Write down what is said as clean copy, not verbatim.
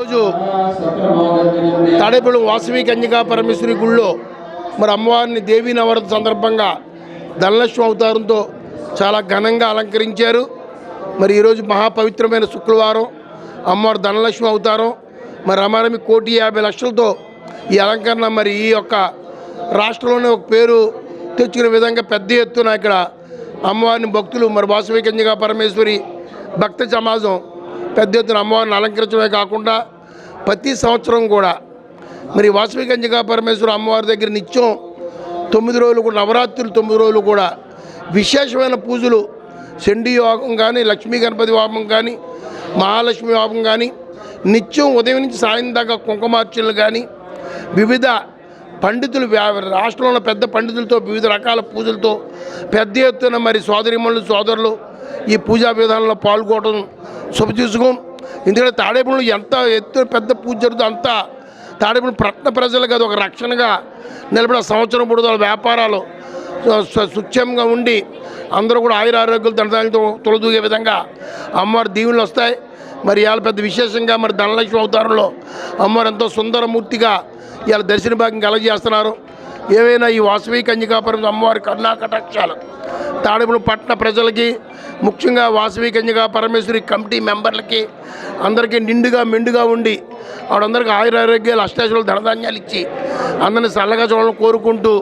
రోజు తాడేపల్లి వాసవి కన్యకా పరమేశ్వరి గుళ్ళో మరి అమ్మవారిని దేవీ నవరాత్రి సందర్భంగా ధనలక్ష్మి అవతారంతో చాలా ఘనంగా అలంకరించారు. మరి ఈరోజు మహాపవిత్రమైన శుక్రవారం అమ్మవారి ధనలక్ష్మి అవతారం మరి రమారమి 1,50,00,000తో ఈ అలంకరణ మరి ఈ యొక్క రాష్ట్రంలోనే ఒక పేరు తెచ్చుకునే విధంగా పెద్ద ఎత్తున ఇక్కడ అమ్మవారిని భక్తులు మరి వాసవి కన్యకా పరమేశ్వరి భక్త సమాజం పెద్ద ఎత్తున అమ్మవారిని అలంకరించడమే కాకుండా ప్రతి సంవత్సరం కూడా మరి వాసవి కన్యకా పరమేశ్వరి అమ్మవారి దగ్గర నిత్యం 9 రోజులు కూడా నవరాత్రులు 9 రోజులు కూడా విశేషమైన పూజలు చండీ యోగం కానీ లక్ష్మీ గణపతి హోమం కానీ మహాలక్ష్మి హోమం కానీ నిత్యం ఉదయం నుంచి సాయం దాకా కుంకుమార్చనలు కానీ వివిధ పండితులు రాష్ట్రంలో పెద్ద పండితులతో వివిధ రకాల పూజలతో పెద్ద ఎత్తున మరి సోదరిమణులు సోదరులు ఈ పూజా విధానంలో పాల్గొనడం శుభచూసుకోం. ఎందుకంటే తాడేపల్లిలో ఎంత ఎత్తు పెద్ద పూజ జరుగుతుందో అంతా తాడేపల్లి పట్టణ ప్రజలకు అది ఒక రక్షణగా నిలబడిన సంవత్సరం పొడుగుల వ్యాపారాలు సుక్షేమంగా ఉండి అందరూ కూడా ఆయురారోగ్యాలు ధనధాన్యంతో తొలదూగే విధంగా అమ్మవారి దీవెనలు వస్తాయి. మరి ఇవాళ పెద్ద విశేషంగా మరి ధనలక్ష్మి అవతారంలో అమ్మవారు ఎంతో సుందరమూర్తిగా ఇవాళ దర్శన భాగ్యం కలగజేస్తున్నారు. ఏవైనా ఈ వాసవి కన్యకాపురం అమ్మవారి కరుణా కటాక్షాలు తాడేపల్లి పట్టణ ప్రజలకి ముఖ్యంగా వాసవి కన్యకా పరమేశ్వరి కమిటీ మెంబర్లకి అందరికీ నిండుగా మెండుగా ఉండి ఆవిడందరికీ ఆయురారోగ్యాలు అష్టాచలు ధనధాన్యాలు ఇచ్చి అందరినీ చల్లగా చూడాలని కోరుకుంటూ